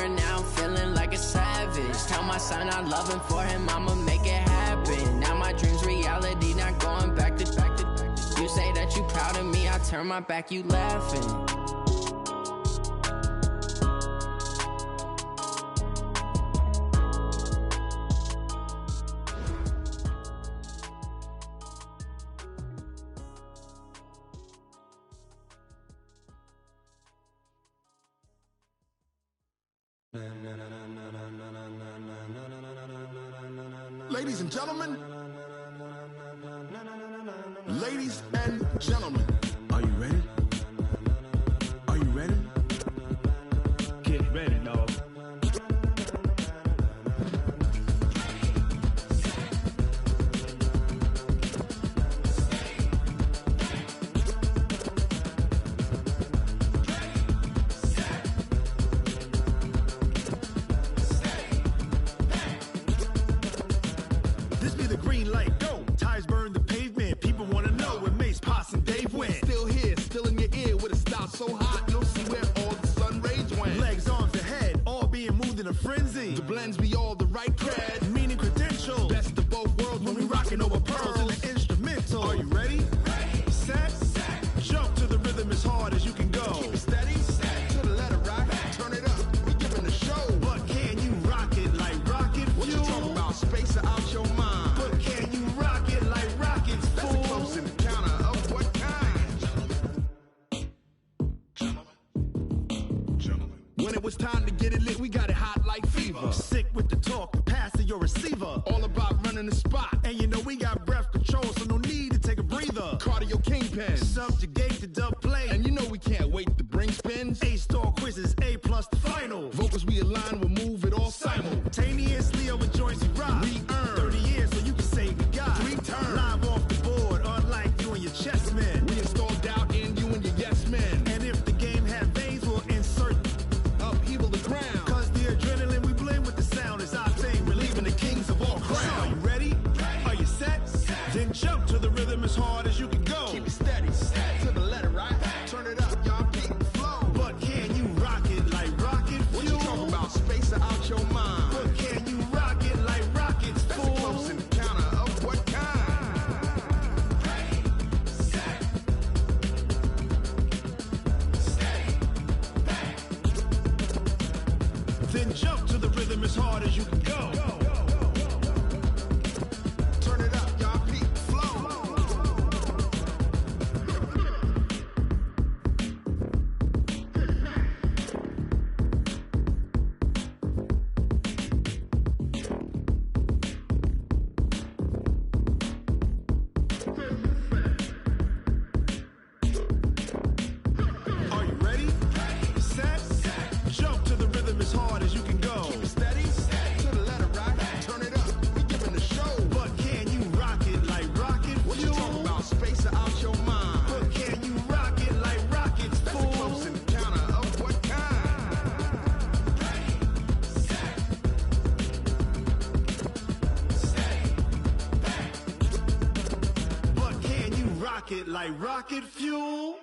her, now I'm feeling like a savage. Tell my son I love him, for him I'ma make it happen. Now my dream's reality, not going back to. You say that you proud of me, I turn my back, you laughing. Ladies and gentlemen, ladies and gentlemen, are you ready? Are you ready? Get ready, dog. So hot, you'll see where all the sun rays went. Legs, arms, and head, all being moved in a frenzy. The blends be all the right cred, meaning credentials. Best of both worlds when we rockin' over pearls in the instrumental. Are you ready? Ready. Set. Jump to the rhythm as hard as you can go. Keep it steady. To the letter right. Turn it up. We giving the show. But can you rock it like rocket fuel? What you talking about? Space out your mind. But can you rock it like rockets, fool? That's a close encounter of what kind? When it was time to get it lit, we got it hot like fever. Sick with the talk, pass to your receiver. All about running the spot. And you know we got breath control, so no need to take a breather. Cardio kingpin. Subjugate the dub play. And you know we can't wait to bring spins. A-star quizzes, A+ the final. Vocals we align, we'll move it all simultaneously over joints we rock. We earn 30 years so you can say we got 3 turns. Live off the board, unlike you and your chess men. We install doubt in you and your yes men. And if the game had veins, we'll insert upheaval the ground. Cause the adrenaline we blend with the sound is our thing, relieving the kings of all crowns. So are you ready? Are you set? Then jump to the rhythm as hard as you can go. Keep it steady. To the letter right. Turn it up, y'all beat the flow. But can you rock it like rocket fuel? What you talking about? Space out your mind. But can you rock it like rockets, fool? That's a close encounter of what kind? Ready, set, stay back. Then jump to the rhythm as hard as you can go. Turn it up, y'all beat the flow. Are you ready? Ready, set, jump to the rhythm as hard as you can go. Keep it steady. To the letter right. Turn it up. We giving the show. But can you rock it like rocket fuel? What you talking about? Space out your mind. But can you rock it like rockets, That's fool? a close encounter of what kind? Ready, set, stay back. But can you rock it like rocket fuel?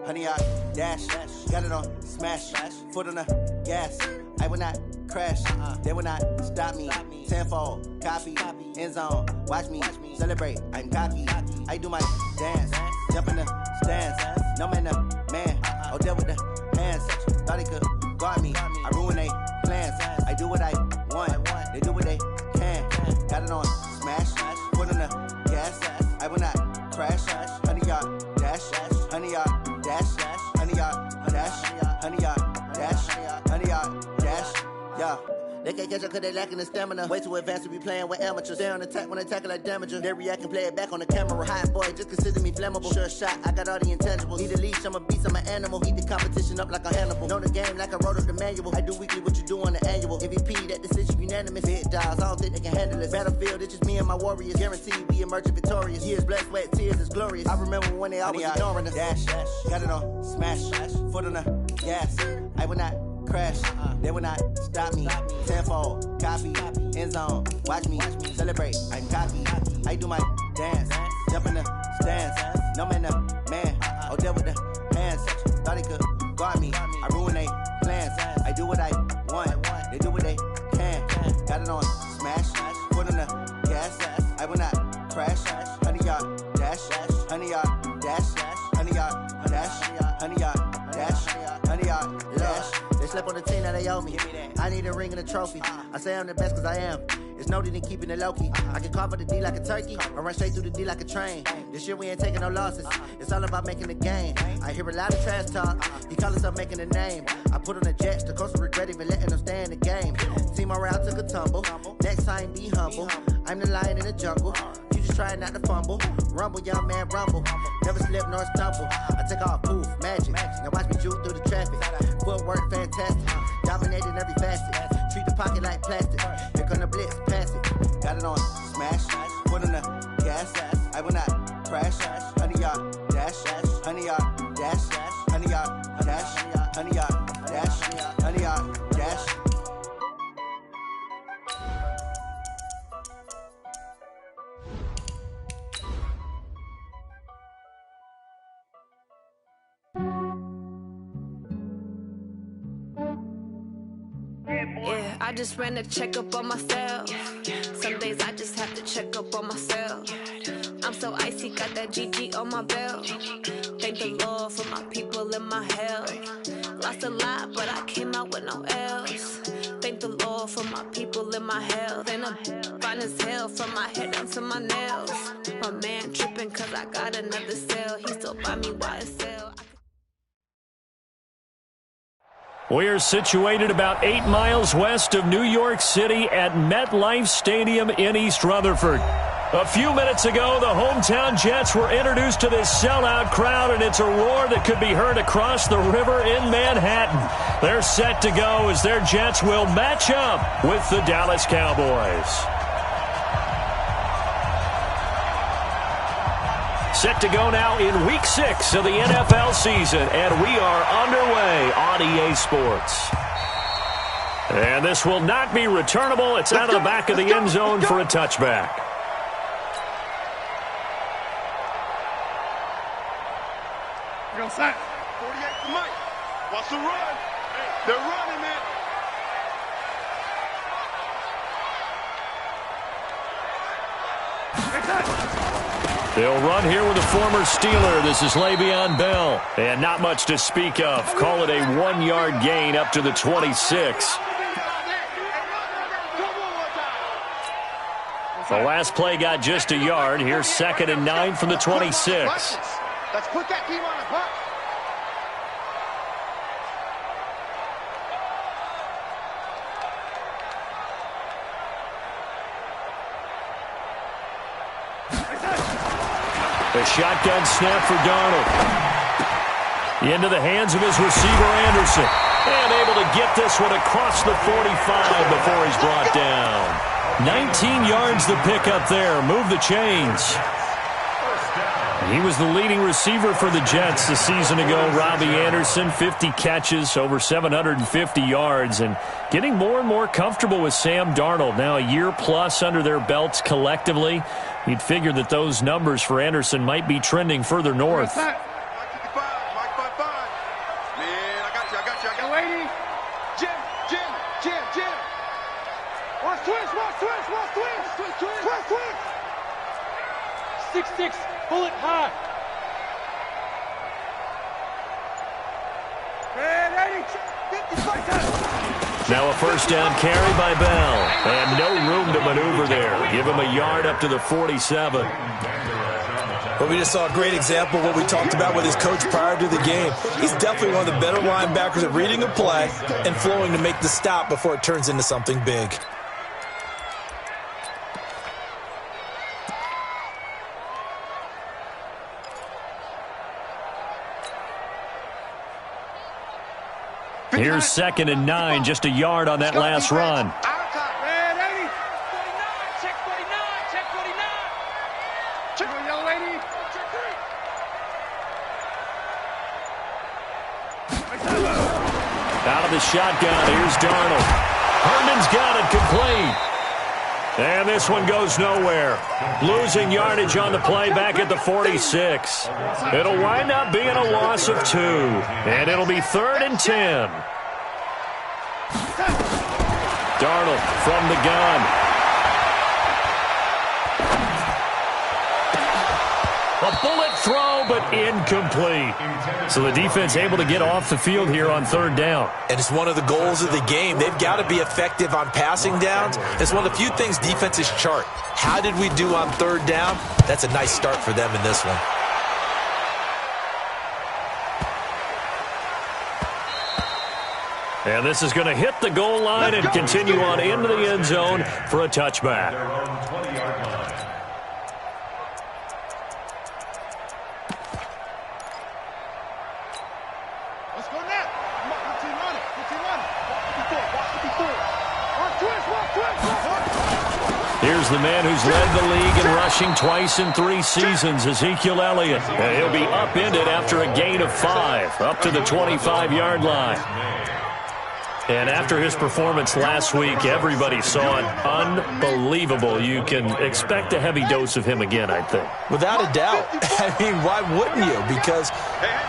Honey, I dash, got it on smash, foot on the gas. I will not crash, they will not stop me. Tenfold, copy, end zone, watch me celebrate. I'm cocky, I do my dance, jump in the stands. No man, man, oh deal with the hands. Thought he could guard me, I ruin they plans. I do what I want, they do what they can. Got it on smash, foot on the gas. I will not crash, honey, y'all dash, honey, y'all dash, honey, y'all dash, honey, y'all dash, honey, y'all dash, yeah. They can't catch up cause they lacking the stamina. Way too advanced to be playing with amateurs. Stay on attack when they tackle like damager. They react and play it back on the camera. Hot boy, just consider me flammable. Sure shot, I got all the intangibles. Need a leash, I'm a beast, I'm an animal. Eat the competition up like a Hannibal. Know the game like I wrote up the manual. I do weekly what you do on the annual. MVP, that decision unanimous. Big dials, I don't think they can handle this. Battlefield, it's just me and my warriors. Guaranteed we emerge victorious. Years, blood, sweat, tears, it's glorious. I remember when they always ignoring us. Dash, got it on smash, foot on the gas. I will not crash, They will not stop me. Tenfold, copy, end zone. Watch me celebrate. I copy. I do my dance. Jump in the stands. No man, the man. Oh, deal with the hands. Thought he could guard me. I ruin they plans. I do what I want. They do what they can. Got it on smash. Put on the gas. I will not crash. 100-yard dash. 100-yard dash. 100-yard dash. 100-yard dash. 100-yard dash. They slept on the team that they owe me. I need a ring and a trophy. I say I'm the best cause I am. It's noted in keeping it low-key. I can carve up the D like a turkey or run straight through the D like a train. This year we ain't taking no losses. It's all about making the game. I hear a lot of trash talk. He call himself making a name. I put on the Jets. The coach will regret even letting them stay in the game. Team morale took a tumble. Next time be humble. I'm the lion in the jungle. You just trying not to fumble. Rumble, young man, rumble. Never slip nor stumble. I take off, poof, magic. Now watch me juke through the traffic. Footwork fantastic. Dominating every facet. Treat the pocket like plastic. Here come the blitz, pass it. Got it on smash. Put on the gas. I will not crash. 100-yard dash. 100-yard dash. 100-yard dash. 100-yard dash. 100-yard dash. Yeah, I just ran a checkup on myself. Some days I just have to check up on myself. I'm so icy, got that GG on my belt. Thank the Lord for my people and my health. Lost a lot, but I came out with no L's. Thank the Lord for my people and my health. And I'm fine as hell from my head down to my nails. My man tripping cause I got another cell. He still buy me YSL. We're situated about 8 miles west of New York City at MetLife Stadium in East Rutherford. A few minutes ago, the hometown Jets were introduced to this sellout crowd, and it's a roar that could be heard across the river in Manhattan. They're set to go as their Jets will match up with the Dallas Cowboys. Set to go now in Week 6 of the NFL season, and we are underway on EA Sports. And this will not be returnable. It's out of the back of the end zone for a touchback. Go sack. 48 to Mike. What's the run? They're running, man. They'll run here with a former Steeler. This is Le'Veon Bell. And not much to speak of. Call it a 1-yard gain up to the 26. The last play got just a yard. Here's 2nd and 9 from the 26. Let's put that team on the puck. The shotgun snap for Darnold. Into the hands of his receiver, Anderson. And able to get this one across the 45 before he's brought down. 19 yards the pickup there. Move the chains. He was the leading receiver for the Jets a season ago. Robbie Anderson, 50 catches, over 750 yards, and getting more and more comfortable with Sam Darnold. Now a year plus under their belts collectively. You'd figure that those numbers for Anderson might be trending further north. Man, I got you. Lady. Jim. Watch twist. 6'6", bullet high. Now a first down carry by Bell. And no room to maneuver there. Give him a yard up to the 47. Well, we just saw a great example of what we talked about with his coach prior to the game. He's definitely one of the better linebackers at reading a play and flowing to make the stop before it turns into something big. Here's 2nd and 9, just a yard on that last run. Out of the shotgun, here's Darnold. Herndon's got it complete. And this one goes nowhere. Losing yardage on the play back at the 46. It'll wind up being a loss of 2. And it'll be 3rd and 10. Darnold from the gun. A bullet throw, but incomplete. So the defense able to get off the field here on 3rd down. And it's one of the goals of the game. They've got to be effective on passing downs. It's one of the few things defenses chart. How did we do on 3rd down? That's a nice start for them in this one. And this is going to hit the goal line and continue on into the end zone for a touchback. Let's go now. 15 running. Here's the man who's led the league in rushing twice in 3 seasons, Ezekiel Elliott. And he'll be upended after a gain of 5, up to the 25-yard line. And after his performance last week, everybody saw it. Unbelievable. You can expect a heavy dose of him again, I think. Without a doubt. I mean, why wouldn't you? Because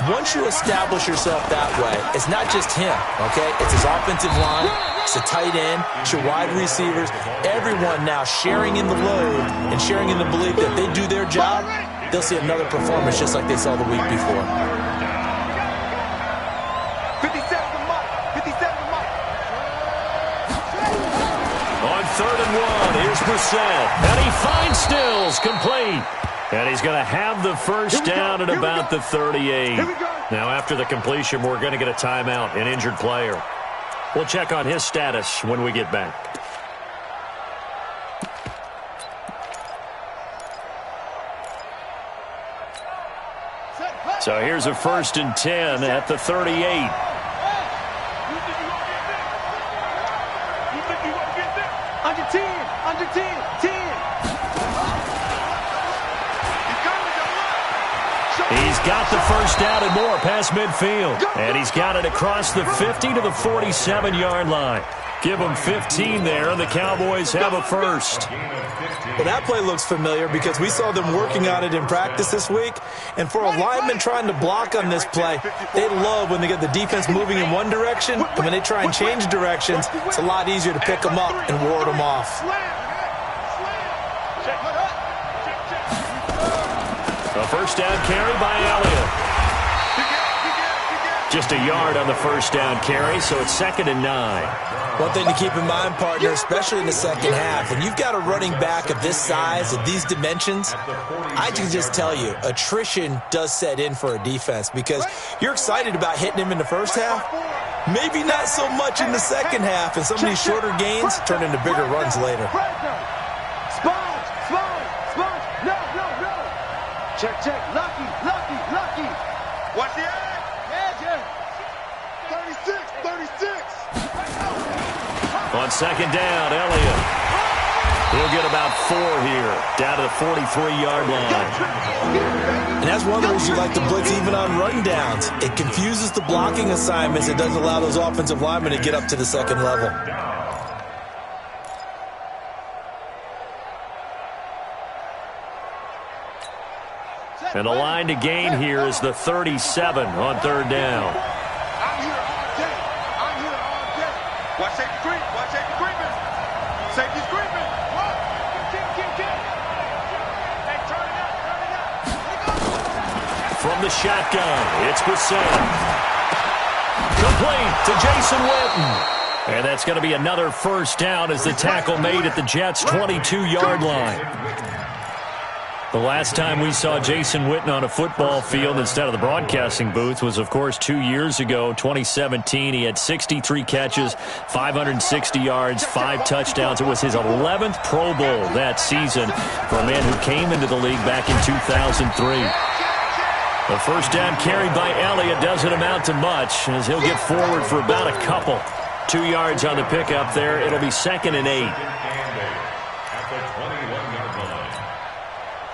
once you establish yourself that way, it's not just him, okay? It's his offensive line, it's a tight end, it's your wide receivers, everyone now sharing in the load and sharing in the belief that they do their job, they'll see another performance just like they saw the week before. On 3rd and 1, here's Brissett. And he finds Stills, complete. And he's going to have the first down at about the 38. Now, after the completion, we're going to get a timeout, an injured player. We'll check on his status when we get back. So here's a 1st and 10 at the 38. Under 10. He's got the first down and more past midfield. And he's got it across the 50 to the 47-yard line. Give them 15 there, and the Cowboys have a first. Well, that play looks familiar because we saw them working on it in practice this week. And for a lineman trying to block on this play, they love when they get the defense moving in one direction, and when they try and change directions, it's a lot easier to pick them up and ward them off. A first down carry by Elliott. Just a yard on the first down carry, so it's 2nd and 9. One thing to keep in mind, partner, especially in the second half, when you've got a running back of this size, of these dimensions, I can just tell you, attrition does set in for a defense because you're excited about hitting him in the first half, maybe not so much in the second half, and some of these shorter gains turn into bigger runs later. Check. Lucky. Watch the edge. 36. On 2nd down, Elliott. He'll get about 4 here, down to the 43-yard line. And that's one of the reasons you like to blitz even on run downs. It confuses the blocking assignments. It doesn't allow those offensive linemen to get up to the second level. And the line to gain here is the 37 on 3rd down. I'm here all day. Watch safety creeping. Safety's creeping. Hey, turn it up. From the shotgun, it's Brissett. Complete to Jason Witten. And that's going to be another first down as the tackle made at the Jets' 22-yard line. The last time we saw Jason Witten on a football field instead of the broadcasting booth was, of course, 2 years ago, 2017. He had 63 catches, 560 yards, 5 touchdowns. It was his 11th Pro Bowl that season for a man who came into the league back in 2003. The first down carried by Elliott doesn't amount to much as he'll get forward for about a couple. 2 yards on the pickup there. It'll be 2nd and 8.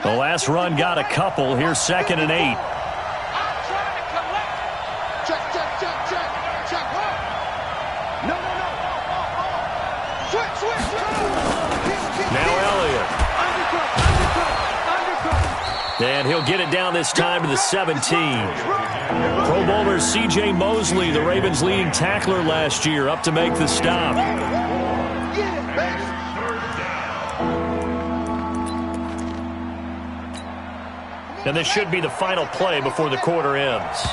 The last run got a couple. Here's 2nd and 8. Now Elliott. And he'll get it down this time to the 17. Pro Bowler C.J. Mosley, the Ravens' leading tackler last year, up to make the stop. And this should be the final play before the quarter ends.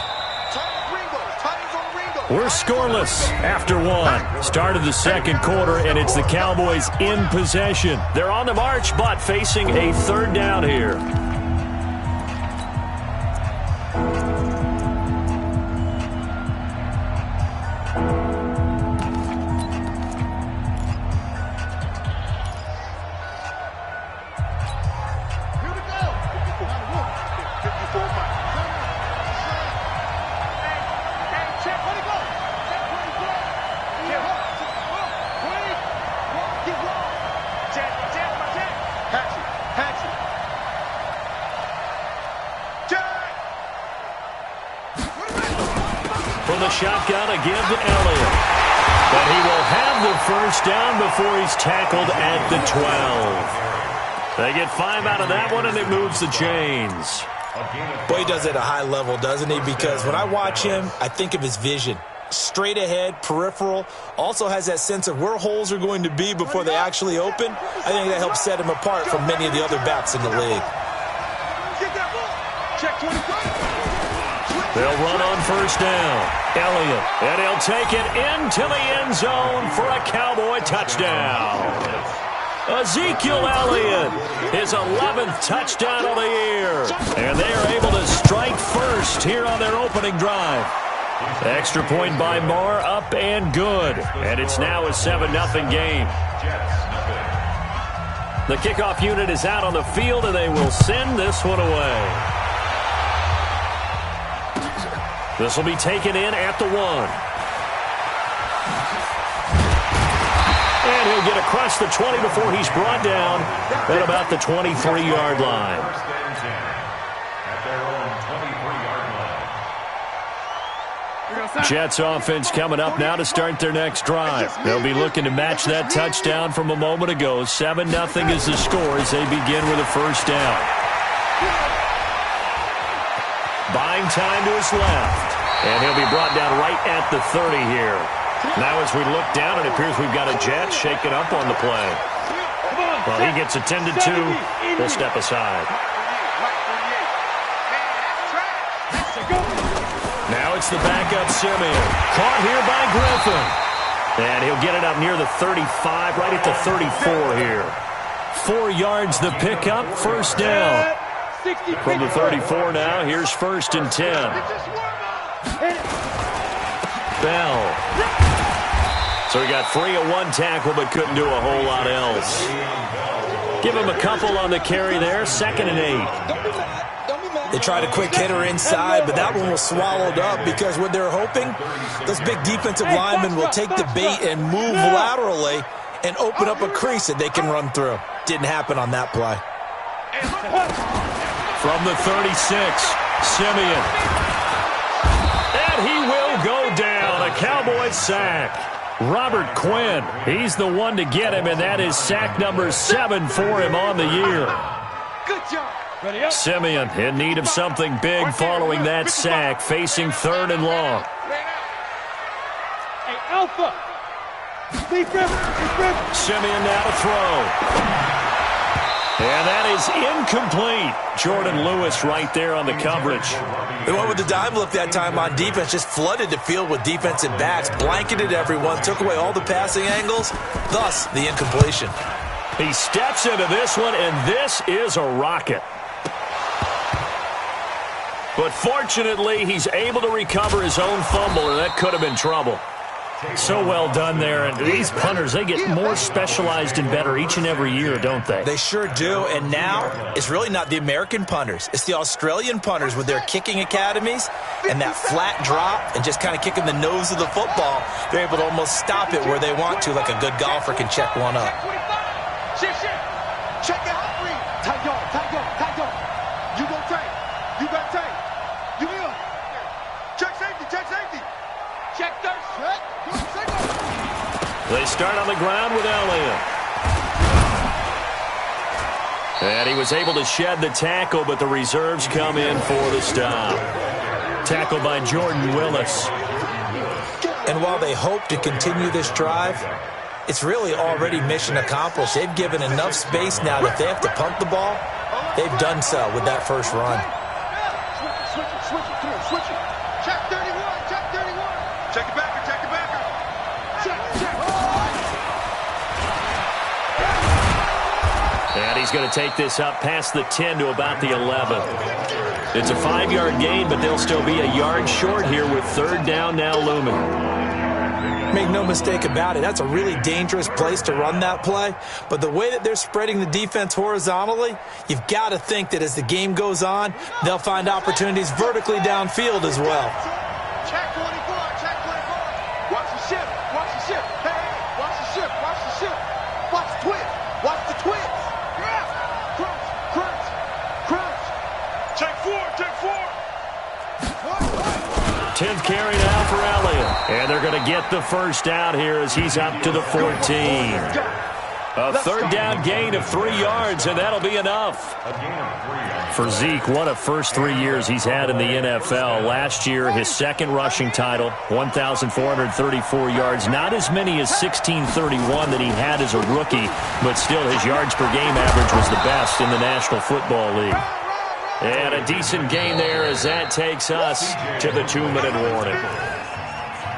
We're scoreless after one. Start of the second quarter, and it's the Cowboys in possession. They're on the march, but facing a third down here. Shotgun again to Elliott. But he will have the first down before he's tackled at the 12. They get 5 out of that one, and it moves the chains. Boy, he does it at a high level, doesn't he? Because when I watch him, I think of his vision. Straight ahead, peripheral. Also has that sense of where holes are going to be before they actually open. I think that helps set him apart from many of the other backs in the league. They'll run on first down. Elliott, and he'll take it into the end zone for a Cowboy touchdown. Ezekiel Elliott, his 11th touchdown of the year. And they are able to strike first here on their opening drive. Extra point by Moore, up and good. And it's now a 7-0 game. The kickoff unit is out on the field, and they will send this one away. This will be taken in at the 1. And he'll get across the 20 before he's brought down at about the 23-yard line. Jets offense coming up now to start their next drive. They'll be looking to match that touchdown from a moment ago. 7-0 is the score as they begin with a first down. Buying time to his left. And he'll be brought down right at the 30 here. Now as we look down, it appears we've got a Jet shaken up on the play. Well, he gets attended to. We'll step aside. Now it's the backup Simeon. Caught here by Griffin. And he'll get it up near the 35, right at the 34 here. 4 yards the pickup, first down. From the 34 now, here's 1st and 10. Bell. So he got free of one tackle but couldn't do a whole lot else. Give him a couple on the carry there. 2nd and 8. They tried a quick hitter inside, but that one was swallowed up because what they're hoping, those big defensive linemen will take the bait and move laterally and open up a crease that they can run through. Didn't happen on that play. From the 36, Simeon. And he will go down. A Cowboy sack. Robert Quinn, he's the one to get him, and that is sack number 7 for him on the year. Good job. Simeon in need of something big following that sack, facing 3rd and long. Hey, Alpha. Simeon now to throw. And that is incomplete. Jordan Lewis right there on the coverage. They went with the dime look that time on defense, just flooded the field with defensive backs, blanketed everyone, took away all the passing angles, thus the incompletion. He steps into this one, and this is a rocket. But fortunately, he's able to recover his own fumble, and that could have been trouble. So well done there. And these punters, they get more specialized and better each and every year, don't they? They sure do. And now it's really not the American punters. It's the Australian punters with their kicking academies and that flat drop and just kind of kicking the nose of the football. They're able to almost stop it where they want to, like a good golfer can check one up. Check out. Tight yard. You go tight. You got tight. You will. Check safety. Check third. They start on the ground with Elliott. And he was able to shed the tackle, but the reserves come in for the stop. Tackle by Jordan Willis. And while they hope to continue this drive, it's really already mission accomplished. They've given enough space now that if they have to punt the ball, they've done so with that first run. Switch it, come on, switch it. Check 31, check 31. Check it backer, check it backer. Check. And he's going to take this up past the 10 to about the 11. It's a 5-yard gain, but they'll still be a yard short here with third down now looming. Make no mistake about it, that's a really dangerous place to run that play. But the way that they're spreading the defense horizontally, you've got to think that as the game goes on, they'll find opportunities vertically downfield as well. Check 24, check 24. Watch the shift, watch the shift. Hey, watch the shift, watch the shift. Watch the twist, watch the twist. Crunch. Check 4, check 4. 10th carry now for Elliott. And they're going to get the first down here as he's up to the 14. A third down gain of 3 yards, and that'll be enough. For Zeke, what a first 3 years he's had in the NFL. Last year, his second rushing title, 1,434 yards. Not as many as 1,631 that he had as a rookie, but still his yards per game average was the best in the National Football League. And a decent gain there as that takes us to the 2-minute warning.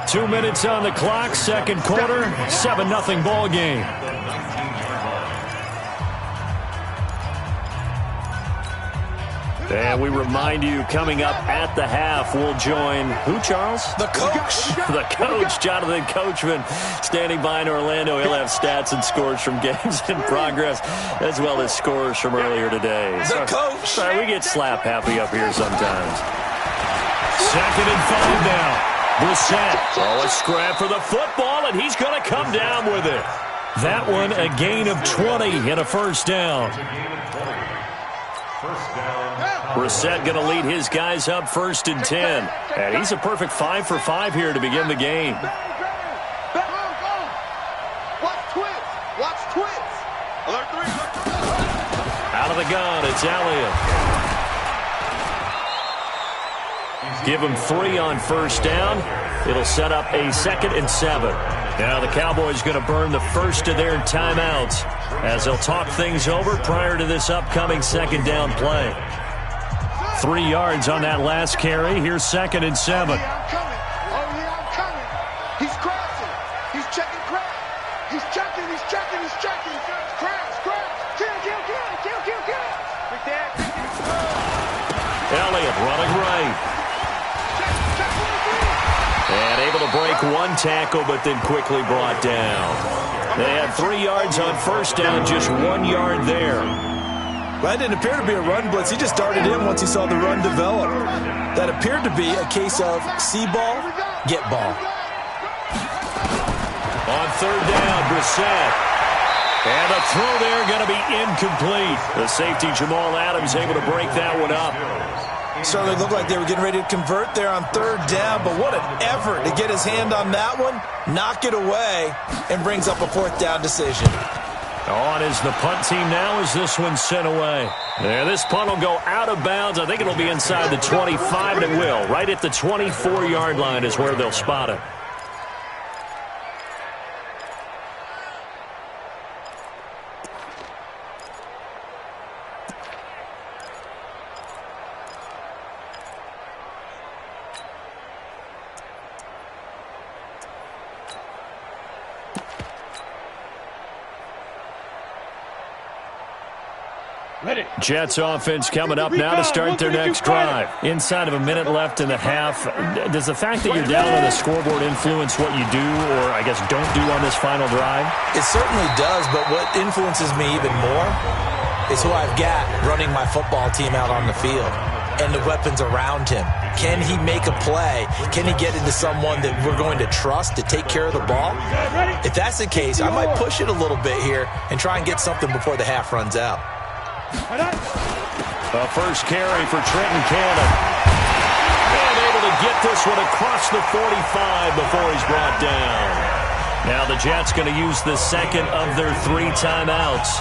2 minutes on the clock, second quarter, 7-0 ball game. And we remind you, coming up at the half, we'll join who, Charles? The coach. The coach, Jonathan Coachman, standing by in Orlando. He'll have stats and scores from games in progress, as well as scores from earlier today. The coach. Sorry, we get slap happy up here sometimes. 2nd and 5 now. Brissett. Oh, a scrap for the football, and he's going to come down with it. That one, a gain of 20 and a first down. Brissett going to lead his guys up 1st and 10. And he's a perfect 5 for 5 here to begin the game. Watch twins. Alert 3. Out of the gun, it's Elliott. Give him 3 on first down. It'll set up a 2nd and 7. Now the Cowboys going to burn the first of their timeouts as they'll talk things over prior to this upcoming 2nd down play. 3 yards on that last carry. Here's 2nd and 7. I'm coming. He's crossing. He's checking crack. He's checking. Crash. Kill. Big Dad. Elliott running right. And able to break one tackle, but then quickly brought down. They had 3 yards on first down, just 1 yard there. That didn't appear to be a run blitz. He just darted in once he saw the run develop. That appeared to be a case of see ball, get ball. On third down, Brissett. And the throw there going to be incomplete. The safety, Jamal Adams, able to break that one up. Certainly looked like they were getting ready to convert there on third down, but what an effort to get his hand on that one, knock it away, and brings up a 4th down decision. On is the punt team now as this one's sent away. Yeah, this punt will go out of bounds. I think it'll be inside the 25, and it will. Right at the 24-yard line is where they'll spot it. Jets offense coming up now to start their next drive. Inside of a minute left in the half. Does the fact that you're down on the scoreboard influence what you do, or I guess don't do on this final drive? It certainly does, but what influences me even more is who I've got running my football team out on the field and the weapons around him. Can he make a play? Can he get into someone that we're going to trust to take care of the ball? If that's the case, I might push it a little bit here and try and get something before the half runs out. A first carry for Trenton Cannon. And able to get this one across the 45 before he's brought down. Now the Jets going to use the second of their 3 timeouts,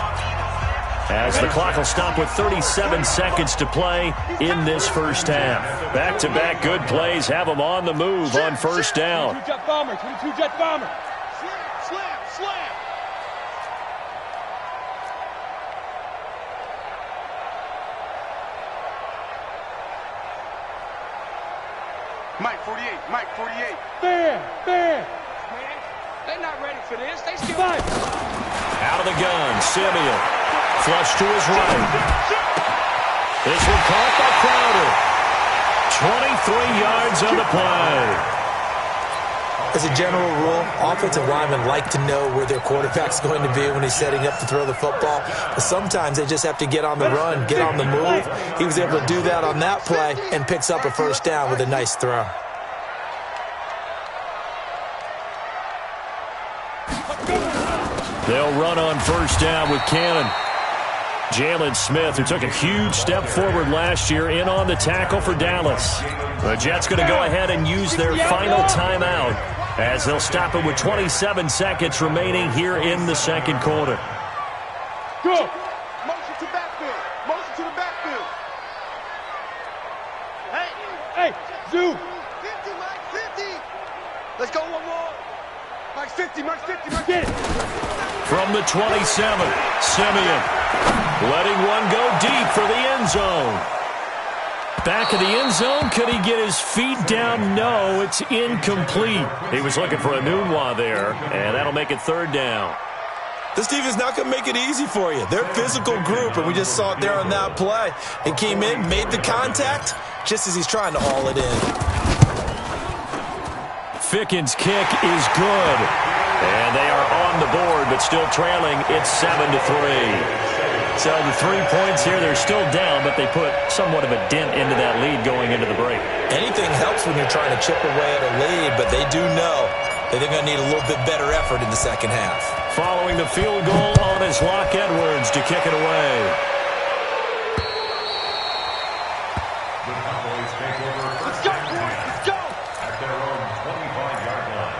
as the clock will stop with 37 seconds to play in this first half. Back-to-back good plays have them on the move on first down. 22 jet bomber, 22 jet bomber. Slam, slam. Mike 48, Mike 48. Fair. They're not ready for this. They still out of the gun, Simeon. Flush to his right. This one caught by Crowder. 23 yards on the play. As a general rule, offensive linemen like to know where their quarterback's going to be when he's setting up to throw the football. But sometimes they just have to get on the run, get on the move. He was able to do that on that play and picks up a first down with a nice throw. They'll run on first down with Cannon. Jalen Smith, who took a huge step forward last year, in on the tackle for Dallas. The Jets going to go ahead and use their final timeout, as they'll stop it with 27 seconds remaining here in the second quarter. Go. Motion to backfield. Motion to the backfield. Hey, Zoo. 50, Mike, 50. Let's go one more. Mike 50, Mike 50, Mike 50. From the 27, Simeon letting one go deep for the end zone. Back of the end zone, could he get his feet down? No, it's incomplete. He was looking for a Nunwa there, and that'll make it third down. This team is not going to make it easy for you. They're a physical group, and we just saw it there on that play. It came in, made the contact, just as he's trying to haul it in. Ficken's kick is good. And they are on the board, but still trailing. It's 7-3. So the 3 points here, they're still down, but they put somewhat of a dent into that lead going into the break. Anything helps when you're trying to chip away at a lead, but they do know that they're going to need a little bit better effort in the second half. Following the field goal on is Locke Edwards to kick it away. Let's go, boys. Let's go. At their own 25-yard line.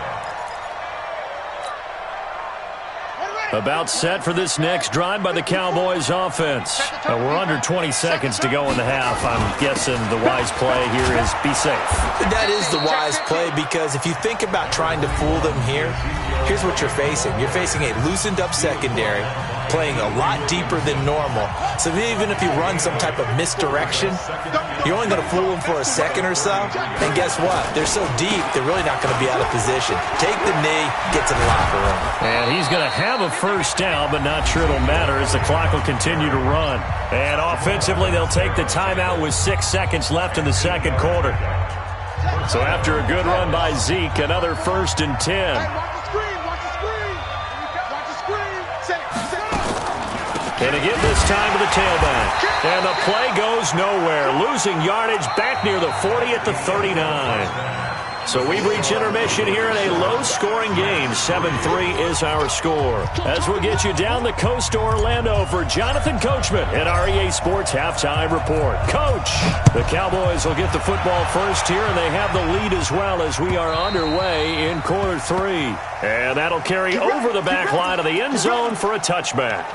About set for this next drive by the Cowboys offense. We're under 20 seconds to go in the half. I'm guessing the wise play here is be safe. That is the wise play, because if you think about trying to fool them here, here's what you're facing. You're facing a loosened up secondary, playing a lot deeper than normal. So even if you run some type of misdirection, you're only going to fool them for a second or so. And guess what? They're so deep, they're really not going to be out of position. Take the knee, get to the locker room. And he's going to have a first down, but not sure it'll matter as the clock will continue to run. And offensively, they'll take the timeout with 6 seconds left in the second quarter. So after a good run by Zeke, another 1st and 10. And again this time to the tailback. And the play goes nowhere. Losing yardage back near the 40 at the 39. So we've reached intermission here in a low-scoring game. 7-3 is our score. As we'll get you down the coast to Orlando for Jonathan Coachman at our EA Sports Halftime Report. Coach, the Cowboys will get the football first here, and they have the lead as well as we are underway in quarter 3. And that'll carry over the back line of the end zone for a touchback.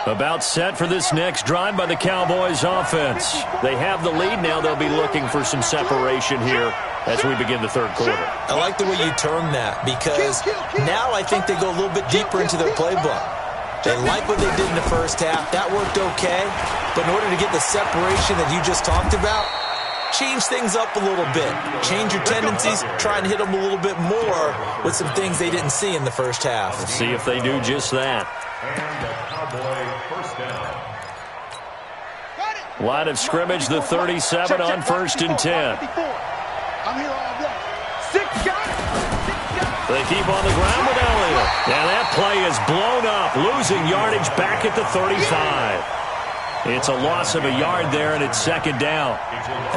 About set for this next drive by the Cowboys offense. They have the lead now. They'll be looking for some separation here as we begin the third quarter. I like the way you term that, because now I think they go a little bit deeper into their playbook. They like what they did in the first half. That worked okay. But in order to get the separation that you just talked about, change things up a little bit. Change your tendencies. Try and hit them a little bit more with some things they didn't see in the first half. We'll see if they do just that. And the Cowboy first down. Line of scrimmage, the 37 on 1st and 10. I'm here all day. 6 guys. They keep on the ground with Elliott. And that play is blown up, losing yardage back at the 35. It's a loss of a yard there, and it's 2nd down.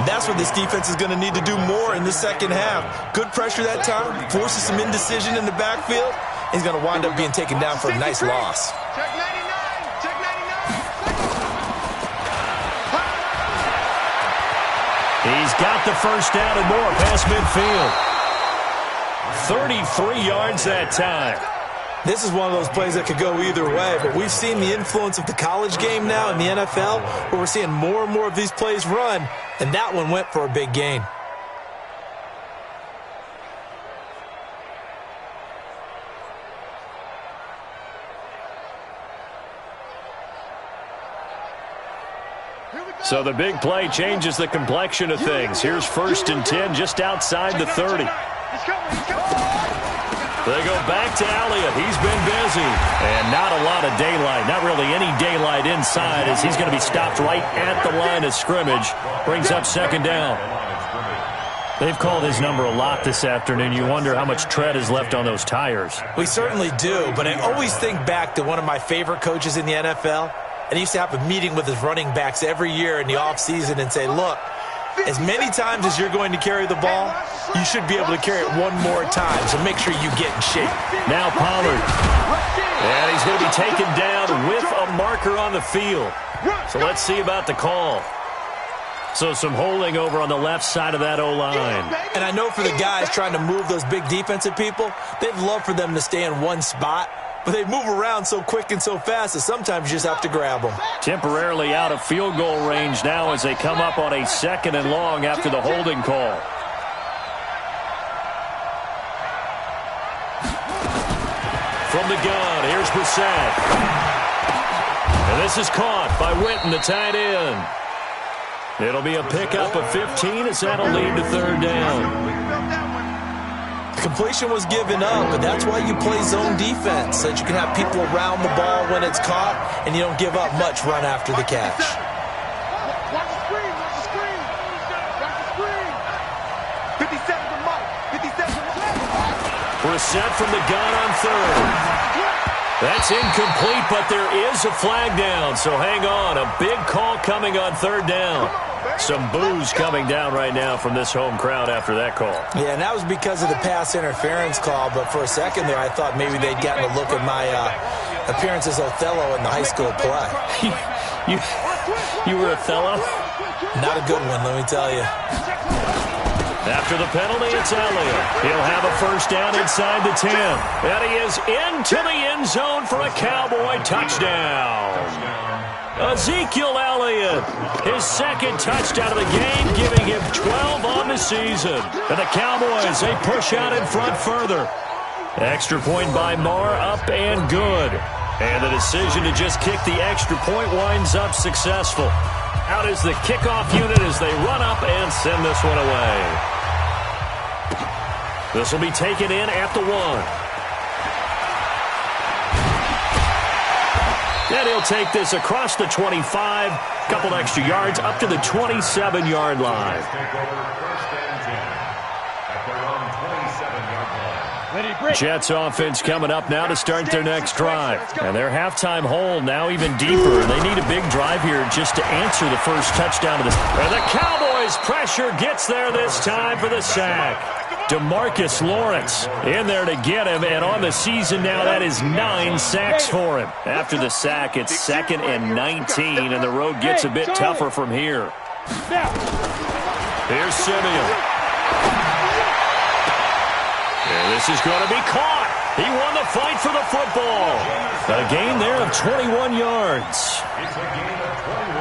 And that's what this defense is going to need to do more in the second half. Good pressure that time, forces some indecision in the backfield. He's going to wind up being taken down for a nice loss. Check 99. Check 99. He's got the first down and more past midfield. 33 yards that time. This is one of those plays that could go either way, but we've seen the influence of the college game now in the NFL, where we're seeing more and more of these plays run, and that one went for a big gain. So the big play changes the complexion of things. Here's 1st and 10 just outside the 30. They go back to Elliott. He's been busy. And not a lot of daylight. Not really any daylight inside as he's going to be stopped right at the line of scrimmage. Brings up 2nd down. They've called his number a lot this afternoon. You wonder how much tread is left on those tires. We certainly do, but I always think back to one of my favorite coaches in the NFL. And he used to have a meeting with his running backs every year in the offseason and say, look, as many times as you're going to carry the ball, you should be able to carry it one more time, so make sure you get in shape. Now Pollard. And he's going to be taken down with a marker on the field. So let's see about the call. So some holding over on the left side of that O-line. And I know for the guys trying to move those big defensive people, they'd love for them to stay in one spot. But they move around so quick and so fast that sometimes you just have to grab them. Temporarily out of field goal range now as they come up on a 2nd and long after the holding call. From the gun, here's Brissett. And this is caught by Witten, the tight end. It'll be a pickup of 15 as that'll lead to 3rd down. Completion was given up, but that's why you play zone defense, so that you can have people around the ball when it's caught, and you don't give up much run after the catch. Watch the screen, watch the screen. Watch the screen. 50 seconds to Mike. 50 seconds to Mike. Brissett from the gun on 3rd. That's incomplete, but there is a flag down, so hang on. A big call coming on 3rd down. Some boos coming down right now from this home crowd after that call. Yeah, and that was because of the pass interference call, but for a second there I thought maybe they'd gotten a look at my appearance as Othello in the high school play. You were Othello? Not a good one, let me tell you. After the penalty, it's Elliott. He'll have a 1st down inside the 10. And he is into the end zone for a Cowboy touchdown. Ezekiel Elliott, his 2nd touchdown of the game, giving him 12 on the season. And the Cowboys, they push out in front further. Extra point by Marr, up and good. And the decision to just kick the extra point winds up successful. Out is the kickoff unit as they run up and send this one away. This will be taken in at the 1. And he'll take this across the 25, couple extra yards up to the 27-yard line. Jets offense coming up now to start their next drive. And their halftime hole now even deeper. They need a big drive here just to answer the first touchdown of this. And the Cowboys pressure gets there this time for the sack. DeMarcus Lawrence in there to get him, and on the season now, that is 9 sacks for him. After the sack, it's 2nd and 19, and the road gets a bit tougher from here. Here's Simeon. And this is going to be caught. He won the fight for the football. A gain there of 21 yards.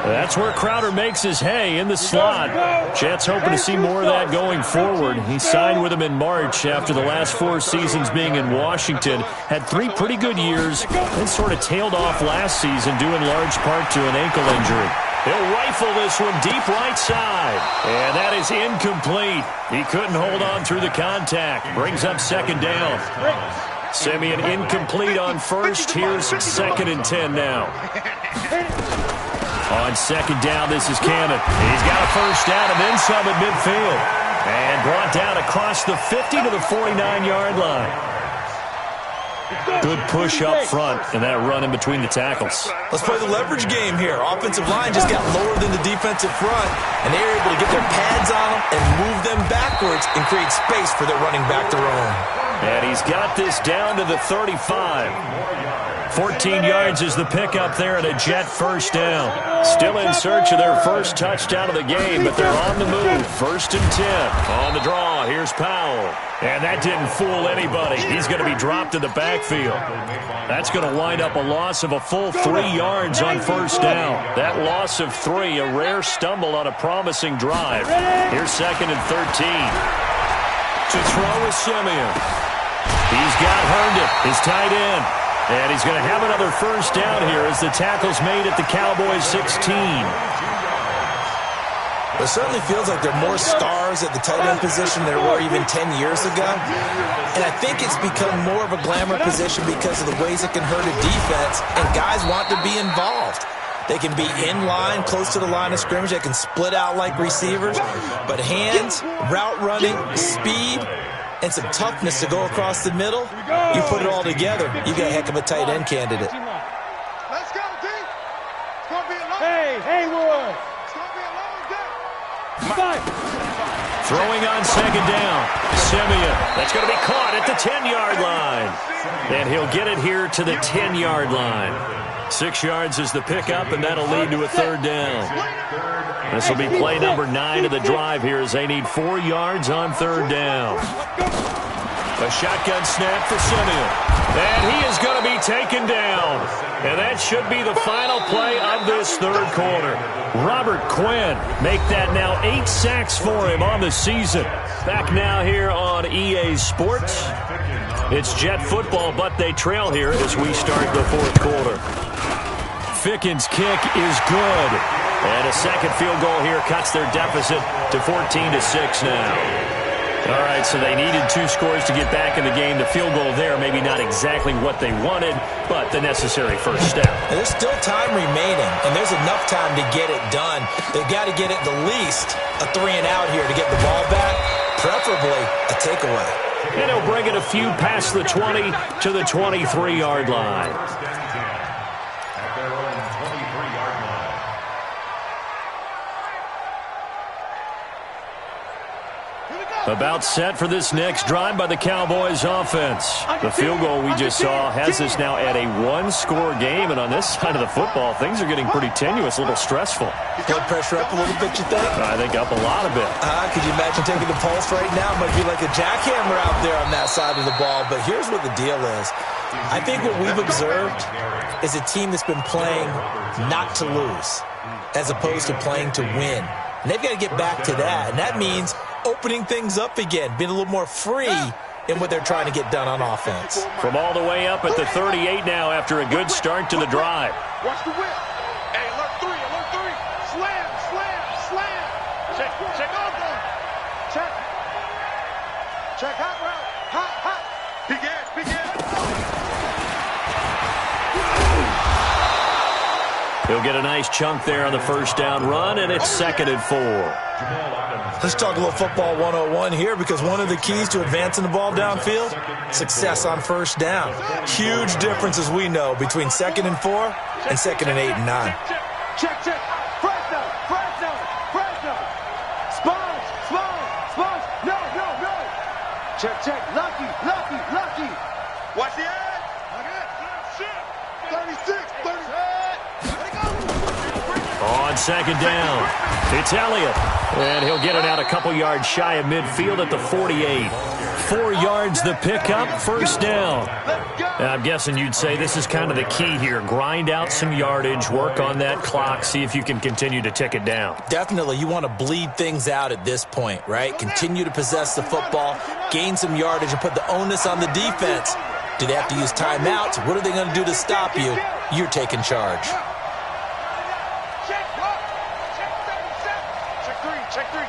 That's where Crowder makes his hay in the slot. Jets hoping to see more of that going forward. He signed with him in March after the last 4 seasons being in Washington. Had 3 pretty good years, then sort of tailed off last season due in large part to an ankle injury. He'll rifle this one deep right side. And that is incomplete. He couldn't hold on through the contact. Brings up 2nd down. Simeon incomplete on 1st. Here's 2nd and 10 now. On 2nd down, this is Cannon. He's got a 1st down and then some at midfield. And brought down across the 50 to the 49-yard line. Good push up front and that run in between the tackles. Let's play the leverage game here. Offensive line just got lower than the defensive front, and they were able to get their pads on them and move them backwards and create space for their running back to roam. And he's got this down to the 35. 14 yards is the pickup there and a Jet first down. Still in search of their first touchdown of the game, but they're on the move. 1st and 10. On the draw, here's Powell. And that didn't fool anybody. He's going to be dropped in the backfield. That's going to wind up a loss of a full 3 yards on first down. That loss of 3, a rare stumble on a promising drive. Here's 2nd and 13. To throw is Simeon. He's got Herndon, his tight end. And he's going to have another first down here as the tackle's made at the Cowboys' 16. It certainly feels like there are more stars at the tight end position than there were even 10 years ago. And I think it's become more of a glamour position because of the ways it can hurt a defense, and guys want to be involved. They can be in line, close to the line of scrimmage. They can split out like receivers. But hands, route running, speed, and some toughness to go across the middle, you put it all together, you got a heck of a tight end candidate. Let's go, D. It's going to be a long Hey, Haywood. It's going to be a long day. Throwing on 2nd down. Simeon. That's going to be caught at the 10-yard line. And he'll get it here to the 10-yard line. 6 yards is the pickup, and that'll lead to a 3rd down. This will be play number 9 of the drive here as they need 4 yards on 3rd down. A shotgun snap for Simeon. And he is going to be taken down. And that should be the final play of this 3rd quarter. Robert Quinn make that now 8 sacks for him on the season. Back now here on EA Sports. It's Jet football, but they trail here as we start the 4th quarter. Ficken's kick is good. And a second field goal here cuts their deficit to 14-6 now. All right, so they needed 2 scores to get back in the game. The field goal there, maybe not exactly what they wanted, but the necessary first step. And there's still time remaining, and there's enough time to get it done. They've got to get at the least a 3-and-out here to get the ball back, preferably a takeaway. And he'll bring it a few past the 20 to the 23-yard line. About set for this next drive by the Cowboys offense. The field goal we just saw has us now at a 1-score game, and on this side of the football, things are getting pretty tenuous, a little stressful. Blood pressure up a little bit, you think? I think up a lot of it. Could you imagine taking the pulse right now? It might be like a jackhammer out there on that side of the ball, but here's what the deal is. I think what we've observed is a team that's been playing not to lose as opposed to playing to win. And they've got to get back to that, and that means opening things up again, being a little more free in what they're trying to get done on offense. From all the way up at the 38 now after a good start to the drive. Watch the whip. Hey, alert 3, alert 3. Slam, slam, slam. Check on them. Check hot route. Hot. Big ass, big ass. He'll get a nice chunk there on the first down run, and it's 2nd and 4. Let's talk a little football 101 here, because one of the keys to advancing the ball downfield, success on first down. Huge difference, as we know, between 2nd and 4 and 2nd and 8 and 9. Check. Fresno. Sponge. No. Check. Lucky. Watch the edge. 36. On 2nd down, it's Elliott. And he'll get it out a couple yards shy of midfield at the 48. 4 yards the pickup, first down. And I'm guessing you'd say this is kind of the key here. Grind out some yardage, work on that clock, see if you can continue to tick it down. Definitely, you want to bleed things out at this point, right? Continue to possess the football, gain some yardage, and put the onus on the defense. Do they have to use timeouts? What are they going to do to stop you? You're taking charge.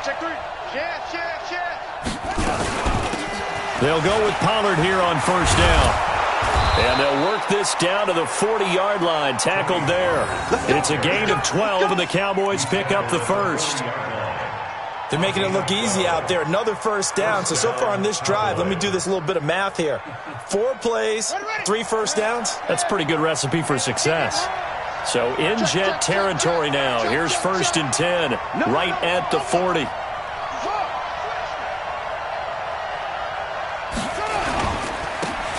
Check three. Yes. They'll go with Pollard here on first down. And they'll work this down to the 40-yard line, tackled there. It's a gain of 12, and the Cowboys pick up the first. They're making it look easy out there. Another first down. So far on this drive, let me do this little bit of math here. 4 plays, 3 first downs. That's a pretty good recipe for success. So in Jet territory now. Here's 1st and 10, right at the 40.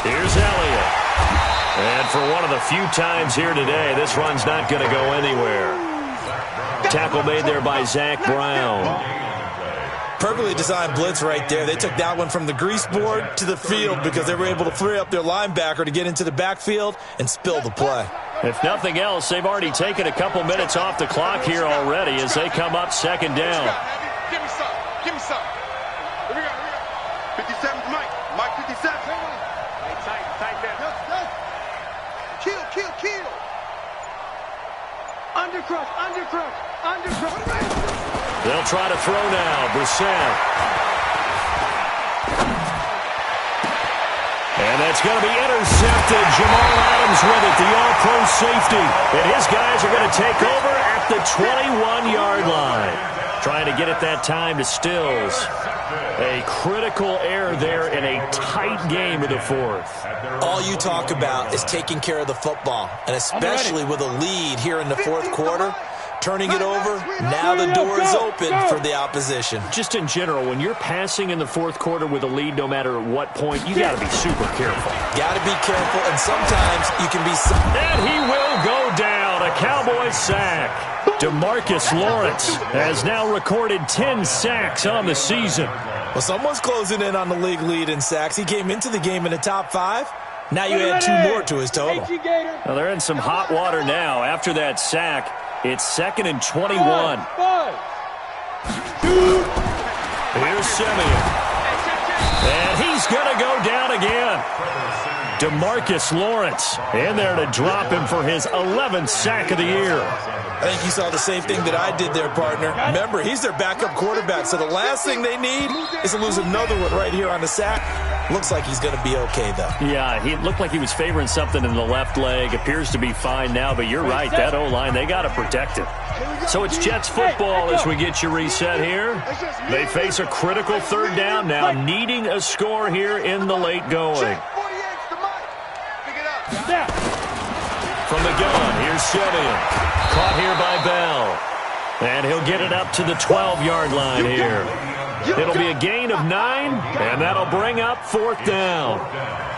Here's Elliott. And for one of the few times here today, this run's not going to go anywhere. Tackle made there by Zach Brown. Perfectly designed blitz right there. They took that one from the grease board to the field because they were able to free up their linebacker to get into the backfield and spill the play. If nothing else, they've already taken a couple minutes off the clock here already as they come up second down. Give me some. Give me some. Here we go. 57's Mike. Mike 57. Hey, tight down. Kill. Undercrush. They'll try to throw now. Brissett. And that's going to be intercepted. Jamal Adams with it, the all-pro safety. And his guys are going to take over at the 21-yard line. Trying to get it that time to Stills. A critical error there in a tight game of the fourth. All you talk about is taking care of the football, and especially with a lead here in the fourth quarter, turning it over, now the door is open for the opposition. Just in general, when you're passing in the fourth quarter with a lead, no matter what point, you got to be super careful. Got to be careful, and sometimes you can be... And he will go down, a Cowboy sack. DeMarcus Lawrence has now recorded 10 sacks on the season. Well, someone's closing in on the league lead in sacks. He came into the game in the top 5. Now you add 2 more to his total. Well, they're in some hot water now. After that sack, it's 2nd and 21. Here's Simeon. And he's going to go down again. DeMarcus Lawrence in there to drop him for his 11th sack of the year. I think you saw the same thing that I did there, partner. Remember, he's their backup quarterback, so the last thing they need is to lose another one right here on the sack. Looks like he's going to be okay, though. Yeah, he looked like he was favoring something in the left leg. Appears to be fine now, but you're right. That O-line, they got to protect it. So it's Jets football as we get you reset here. They face a critical third down now, needing a score here in the late going. From the gun, here's Simeon. Caught here by Bell. And he'll get it up to the 12-yard line here. It'll be a gain of 9, and that'll bring up 4th down.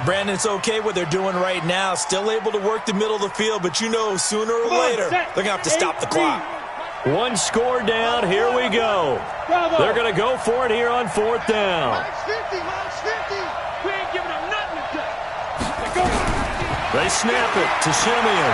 Brandon, it's okay what they're doing right now. Still able to work the middle of the field, but you know sooner or later they're going to have to stop the clock. 1 score down. Here we go. They're going to go for it here on 4th down. We ain't giving them nothing to touch. They snap it to Simeon.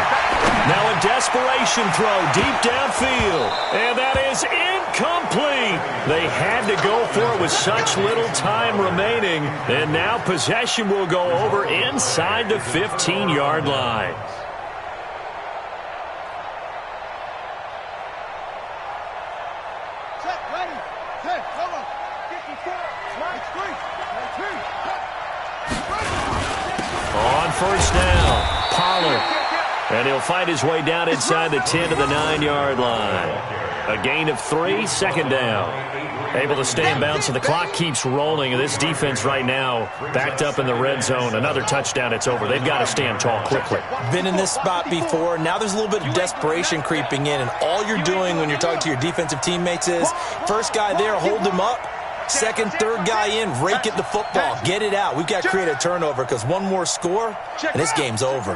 Now a desperation throw deep downfield. And that is incomplete. They had to go for it with such little time remaining. And now possession will go over inside the 15-yard line. On first down, Pollard. And he'll fight his way down inside the 10 to the 9-yard line. A gain of 3, 2nd down. Able to stay in bounds, so the clock keeps rolling. And this defense right now backed up in the red zone. Another touchdown, it's over. They've got to stand tall quickly. Been in this spot before. Now there's a little bit of desperation creeping in. And all you're doing when you're talking to your defensive teammates is, first guy there, hold him up. Second, third guy in, rake it the football. Get it out. We've got to create a turnover because one more score, and this game's over.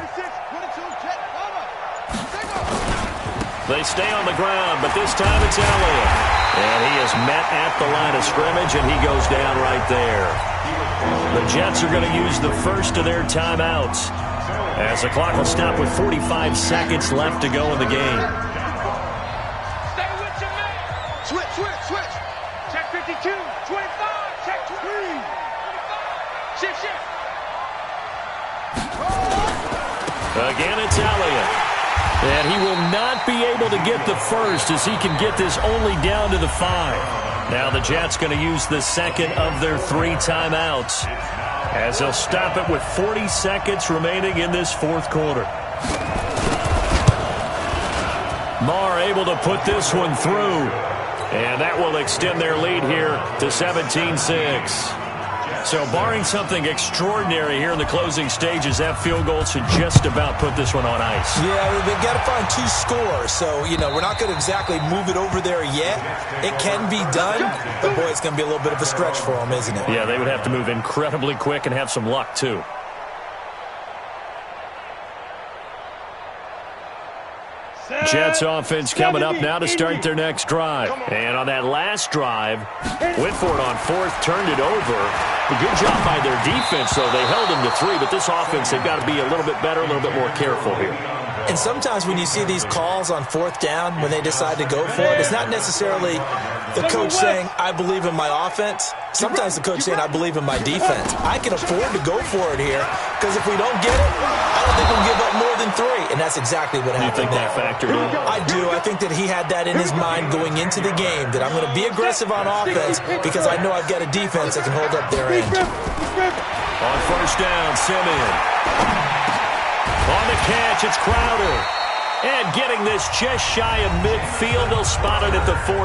They stay on the ground, but this time it's Elliott. And he is met at the line of scrimmage, and he goes down right there. The Jets are going to use the first of their timeouts as the clock will stop with 45 seconds left to go in the game. Stay with your man. Switch. Check 52, 25, check 3. 25. Shift. Again, it's Elliott. And he will not be able to get the first as he can get this only down to the 5. Now the Jets going to use the second of their 3 timeouts as they'll stop it with 40 seconds remaining in this fourth quarter. Marr able to put this one through. And that will extend their lead here to 17-6. So barring something extraordinary here in the closing stages, that field goal should just about put this one on ice. Yeah, they've got to find 2 scores. So, we're not going to exactly move it over there yet. It can be done, but, boy, it's going to be a little bit of a stretch for them, isn't it? Yeah, they would have to move incredibly quick and have some luck, too. Jets offense coming up now to start their next drive. And on that last drive, went for it on fourth, turned it over. A good job by their defense, though. They held them to 3, but this offense, they've got to be a little bit better, a little bit more careful here. And sometimes when you see these calls on fourth down, when they decide to go for it, it's not necessarily the coach saying, I believe in my offense. Sometimes the coach saying, I believe in my defense. I can afford to go for it here, because if we don't get it, I don't think we'll give up more than 3. And that's exactly what happened. You think that factored in? I do. I think that he had that in his mind going into the game, that I'm going to be aggressive on offense because I know I've got a defense that can hold up their end. On first down, Simeon. On the catch, it's Crowder. And getting this just shy of midfield, they'll spot it at the 49.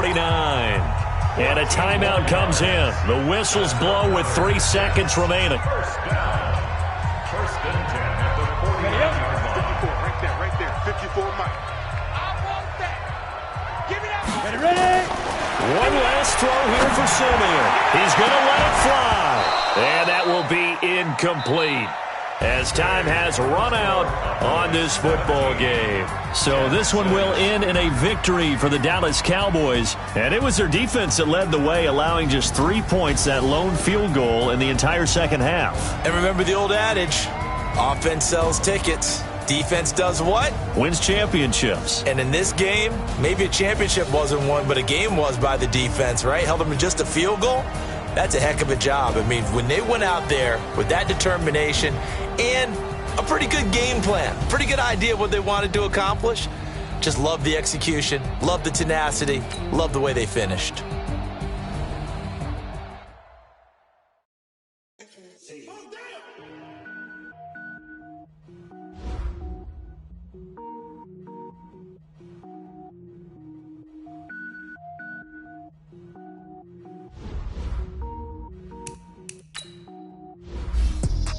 And a timeout comes in. The whistles blow with 3 seconds remaining. First down. First and 10 at the 49-yard line. Right there. 54 Mike. I want that. Give me that. Ready? One last throw here for Simeon. He's going to let it fly. And that will be incomplete, as time has run out on this football game. So this one will end in a victory for the Dallas Cowboys. And it was their defense that led the way, allowing just 3 points, that lone field goal in the entire second half. And remember the old adage, offense sells tickets. Defense does what? Wins championships. And in this game, maybe a championship wasn't won, but a game was by the defense, right? Held them to just a field goal. That's a heck of a job. I mean, when they went out there with that determination and a pretty good game plan, pretty good idea of what they wanted to accomplish, just love the execution, love the tenacity, love the way they finished.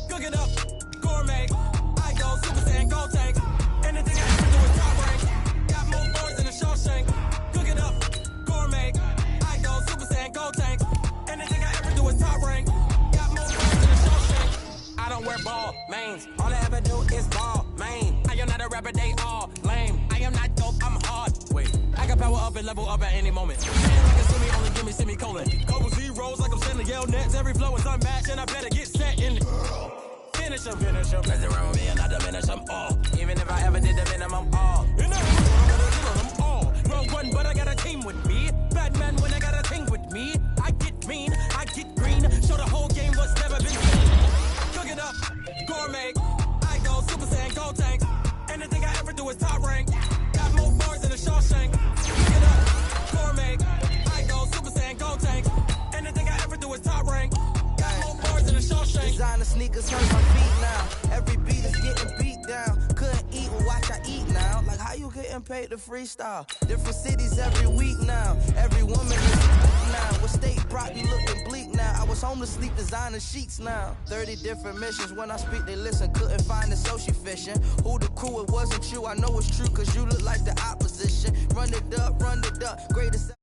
Cooking up, gourmet. I go Super Saiyan, go tank. Anything I ever do is top rank. Got more bars than a Shawshank. Cooking up, gourmet. I go Super Saiyan, go tank. Anything I ever do is top rank. Got more bars than a Shawshank. I don't wear ball mains. All I ever do is ball main. I am not a rapper, they all lame. I am not dope, I'm hard. Wait, I can power up and level up at any moment. Man, like a semi, only give me semicolon. Couple zeros like I'm sending yell nets. Every flow is unmatched and I better get set in it. Finish them. Mess around with me and I diminish them all. Even if I ever did the minimum, all. You know, I'm gonna kill them all. Round one, but I got a team with me. Bad man when I got a team with me. I get mean, I get green. Show the whole game what's never been seen. Cook it up, gourmet. I go Super Saiyan, go tank. Anything I ever do is top rank. Got more bars than a Shawshank. Cook it up, gourmet. I go Super Saiyan, go tank. Anything I ever do is top rank. Designer sneakers hurt my feet now. Every beat is getting beat down. Couldn't eat, well watch I eat now. Like how you getting paid to freestyle? Different cities every week now. Every woman is now. What state brought me looking bleak now? I was homeless, sleep designer sheets now. 30 different missions. When I speak, they listen. Couldn't find the social fishing. Who the crew? It wasn't you. I know it's true, cause you look like the opposition. Run it up, greatest.